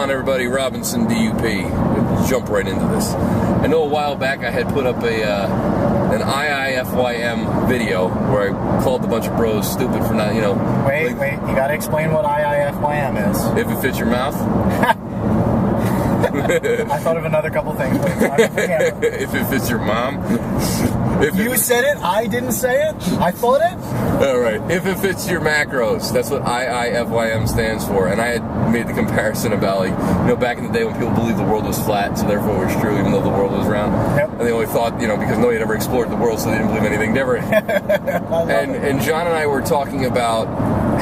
on, everybody? Robinson DUP. We'll jump right into this. I know a while back I had put up an IIFYM video where I called a bunch of bros stupid for not, Wait, you gotta explain what IIFYM is. If it fits your mouth. I thought of another couple things, but if it fits your mom. You said it, I didn't say it, I thought it. All right, if it fits your macros, that's what IIFYM stands for. And I had made the comparison about, back in the day when people believed the world was flat, so therefore it was true, even though the world was round. Yep. And they only thought, because nobody had ever explored the world, so they didn't believe anything different. And John and I were talking about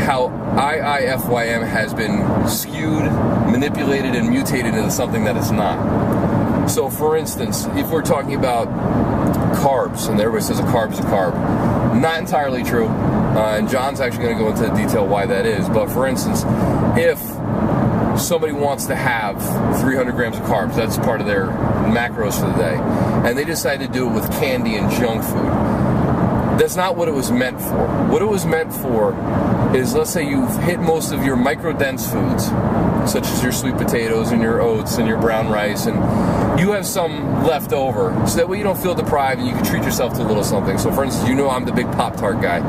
how IIFYM has been skewed, manipulated, and mutated into something that it's not. So, for instance, if we're talking about carbs, and everybody says a carb is a carb, not entirely true, and John's actually going to go into detail why that is, but for instance, if somebody wants to have 300 grams of carbs, that's part of their macros for the day, and they decide to do it with candy and junk food, that's not what it was meant for. What it was meant for is, let's say you've hit most of your micro-dense foods, such as your sweet potatoes and your oats and your brown rice, and you have some left over, so that way you don't feel deprived and you can treat yourself to a little something. So for instance, I'm the big Pop-Tart guy.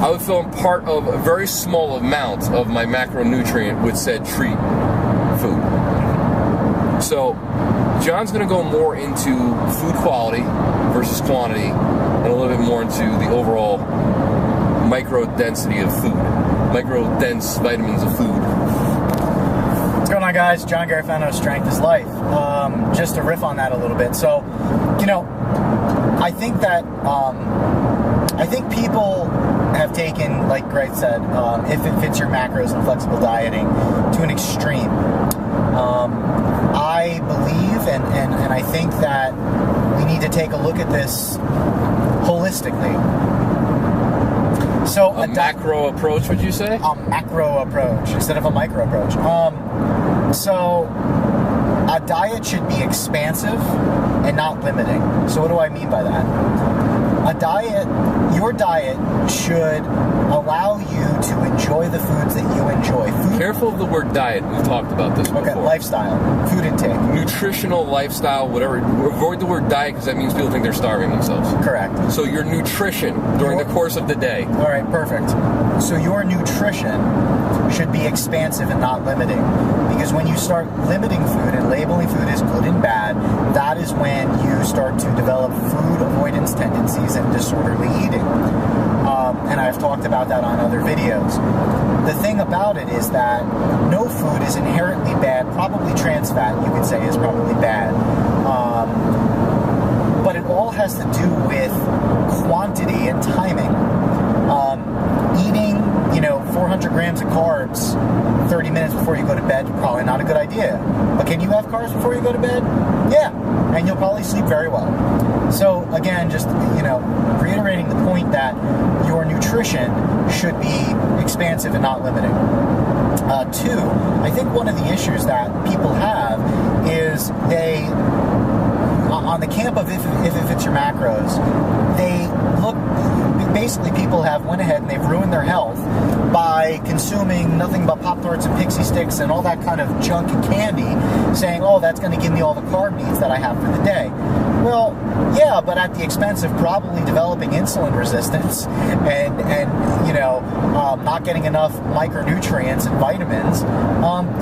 I would fill in part of a very small amount of my macronutrient with said treat food. So John's going to go more into food quality versus quantity, and a little bit more into the overall micro-density of food, micro-dense vitamins of food. What's going on, guys? John Garifano, Strength is Life. Just to riff on that a little bit. So, I think that, I think people have taken, like Greg said, if it fits your macros and flexible dieting, to an extreme. I believe and I think that we need to take a look at this holistically. So a macro approach, would you say? A macro approach instead of a micro approach. So a diet should be expansive and not limiting. So what do I mean by that? Your diet should allow you to enjoy the foods that you enjoy. Careful of the word diet. We've talked about this before. Okay, lifestyle, food intake. Nutritional lifestyle, whatever. Avoid the word diet because that means people think they're starving themselves. Correct. So your nutrition during the course of the day. All right, perfect. So your nutrition should be expansive and not limiting. Because when you start limiting food and labeling food as good and bad, that is when you start to develop food avoidance tendencies and disorderly eating. And I've talked about that on other videos. The thing about it is that no food is inherently bad. Probably trans fat, you could say, is probably bad. But it all has to do with quantity and timing. Eating, 400 grams of carbs 30 minutes before you go to bed, probably not a good idea. But can you have carbs before you go to bed? Yeah, and you'll probably sleep very well. So again, just, reiterating the point that your nutrition should be expansive and not limiting. Two, I think one of the issues that people have is they, on the camp of if it fits your macros, basically people have went ahead and they've ruined their health by consuming nothing but Pop-Tarts and Pixie Sticks and all that kind of junk and candy, saying, oh, that's going to give me all the carb needs that I have for the day. Well, yeah, but at the expense of probably developing insulin resistance and not getting enough micronutrients and vitamins.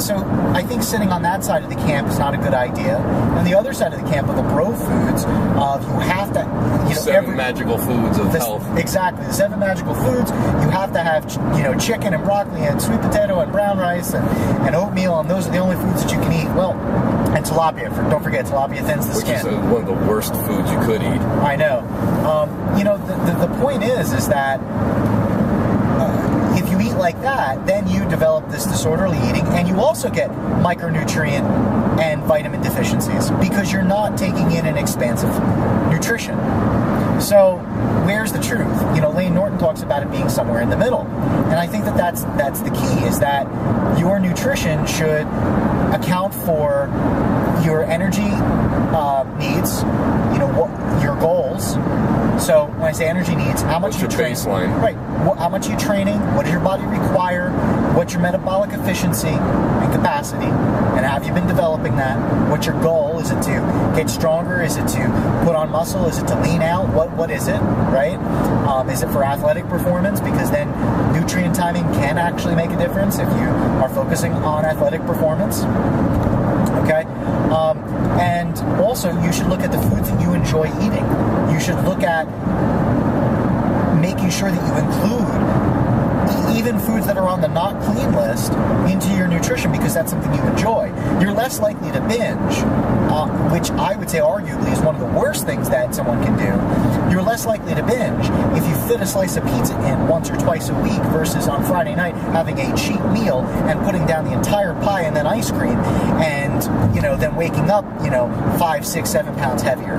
So I think sitting on that side of the camp is not a good idea. And the other side of the camp of the bro foods, you have to, seven magical foods of health. Exactly, the 7 magical foods. You have to have, chicken and broccoli and sweet potato and brown rice and oatmeal, and those are the only foods that you can eat. Well, and tilapia. Don't forget, tilapia thins the skin. Which is one of the worst foods you could eat. I know. The point is that if you eat like that, then you develop this disorderly eating, and you also get micronutrient and vitamin deficiencies because you're not taking in an expansive nutrition. So where's the truth? Lane Norton talks about it being somewhere in the middle, and I think that's the key, is that your nutrition should account for your energy needs, your goals. So when I say energy needs, how much your baseline? Right. How much are you training? What does your body require? What's your metabolic efficiency and capacity? And Have you been developing that? What's your goal? Is it to get stronger? Is it to put on muscle? Is it to lean out? What is it, right? Is it for athletic performance? Because then nutrient timing can actually make a difference if you are focusing on athletic performance. Okay? And also, you should look at the foods that you enjoy eating. You should look at making sure that you include even foods that are on the not clean list into your nutrition, because that's something you enjoy. You're less likely to binge, which I would say arguably is one of the worst things that someone can do. You're less likely to binge if you fit a slice of pizza in once or twice a week versus on Friday night having a cheap meal and putting down the entire pie and then ice cream and, then waking up, 5, 6, 7 pounds heavier.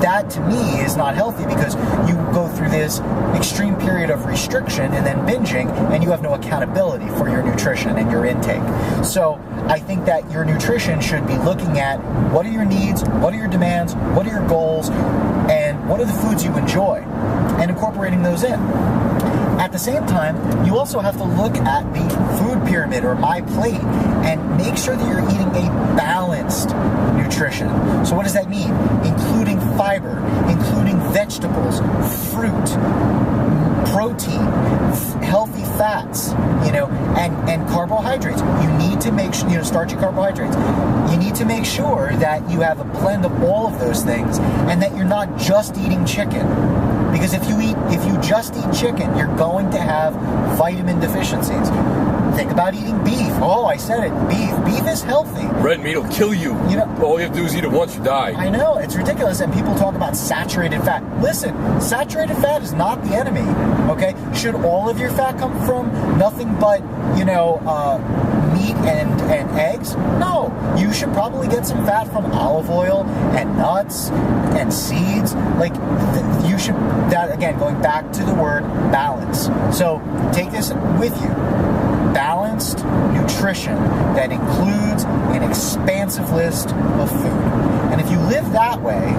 That to me is not healthy, because you go through this extreme period of restriction and then binging, and you have no accountability for your nutrition and your intake. So I think that your nutrition should be looking at what are your needs, what are your demands, what are your goals, and what are the foods you enjoy, and incorporating those in. At the same time, you also have to look at the food pyramid or my plate and make sure that you're eating a balanced nutrition. So what does that mean? Including fiber, including vegetables, fruit, protein, healthy fats, and carbohydrates. You need to make sure, starchy carbohydrates. You need to make sure that you have a blend of all of those things and that you're not just eating chicken. Because if you just eat chicken, you're going to have vitamin deficiencies. Think about eating beef. Oh, I said it. Beef is healthy. Red meat will kill you. All you have to do is eat it once, you die. I know, it's ridiculous. And people talk about saturated fat. Listen, saturated fat is not the enemy. Okay? Should all of your fat come from nothing but, meat and eggs? No. You should probably get some fat from olive oil and nuts and seeds. You should, that again, going back to the word balance. So take this with you. Balanced nutrition that includes an expansive list of food. And if you live that way,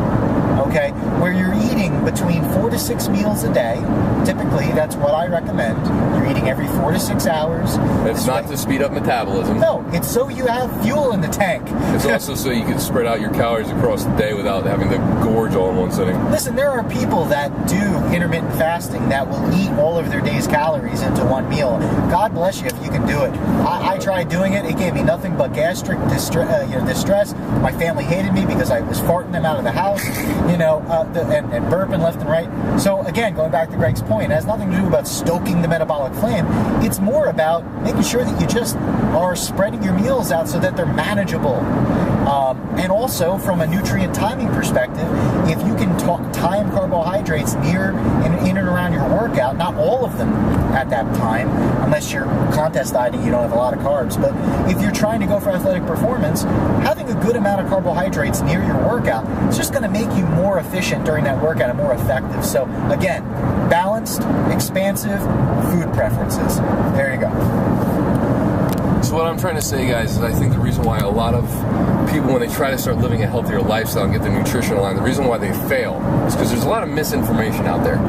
okay, where you're eating between 4 to 6 meals a day, typically that's what I recommend. You're eating every 4 to 6 hours. It's not to speed up metabolism. No, it's so you have fuel in the tank. It's also so you can spread out your calories across the day without having to gorge all in one sitting. Listen, there are people that do intermittent fasting that will eat all of their day's calories into one meal. God bless you if you can do it. I tried doing it. It gave me nothing but gastric distress. My family hated me because I was farting them out of the house, and burping left and right. So again, going back to Greg's point, it has nothing to do about stoking the metabolic flame. It's more about making sure that you just are spreading your meals out so that they're manageable. And also, from a nutrient timing perspective, if you can time carbohydrates in and around your workout, not all of them at that time, unless you're contest dieting, you don't have a lot of carbs, but if you're trying to go for athletic performance, having a good amount of carbohydrates near your workout is just going to make you more efficient during that workout and more effective. So again, balanced, expansive food preferences. There you go. So what I'm trying to say, guys, is I think the reason why a lot of people, when they try to start living a healthier lifestyle and get their nutrition aligned, the reason why they fail is because there's a lot of misinformation out there.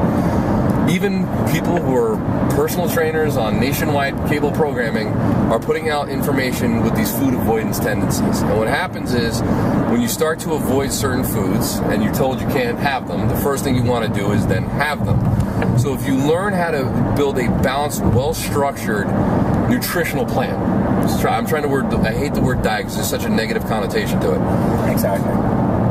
Even people who are personal trainers on nationwide cable programming are putting out information with these food avoidance tendencies. And what happens is, when you start to avoid certain foods and you're told you can't have them, the first thing you want to do is then have them. So if you learn how to build a balanced, well-structured nutritional plan, I'm trying to I hate the word diet because there's such a negative connotation to it. Exactly.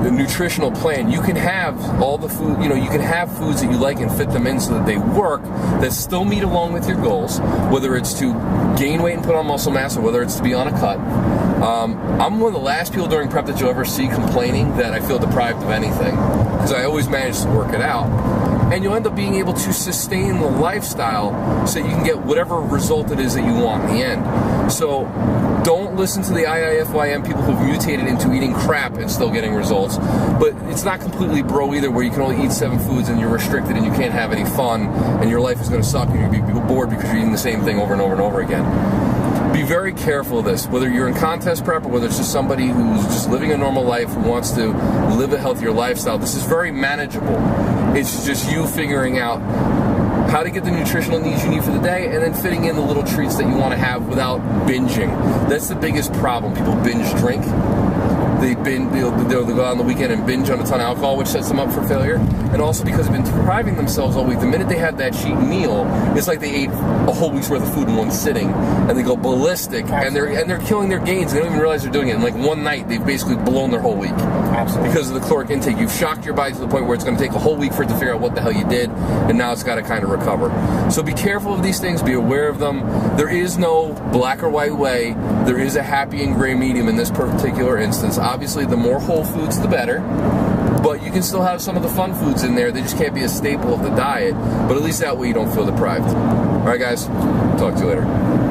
The nutritional plan, you can have all the food, you can have foods that you like and fit them in so that they work, that still meet along with your goals, whether it's to gain weight and put on muscle mass or whether it's to be on a cut. I'm one of the last people during prep that you'll ever see complaining that I feel deprived of anything, because I always manage to work it out. And you'll end up being able to sustain the lifestyle so that you can get whatever result it is that you want in the end. So don't listen to the IIFYM people who've mutated into eating crap and still getting results. But it's not completely bro either, where you can only eat 7 foods and you're restricted and you can't have any fun and your life is going to suck and you're going to be bored because you're eating the same thing over and over and over again. Be very careful of this, whether you're in contest prep or whether it's just somebody who's just living a normal life who wants to live a healthier lifestyle. This is very manageable. It's just you figuring out how to get the nutritional needs you need for the day, and then fitting in the little treats that you want to have without binging. That's the biggest problem. People binge drink. They'll go out on the weekend and binge on a ton of alcohol, which sets them up for failure. And also because they've been depriving themselves all week. The minute they have that cheat meal, it's like they ate a whole week's worth of food in one sitting, and they go ballistic. Absolutely. And they're killing their gains. They don't even realize they're doing it. In like one night, they've basically blown their whole week. Absolutely. Because of the caloric intake. You've shocked your body to the point where it's going to take a whole week for it to figure out what the hell you did, and now it's got to kind of recover. So be careful of these things. Be aware of them. There is no black or white way. There is a happy and gray medium in this particular instance. Obviously, the more whole foods, the better. But you can still have some of the fun foods in there. They just can't be a staple of the diet. But at least that way you don't feel deprived. All right, guys. Talk to you later.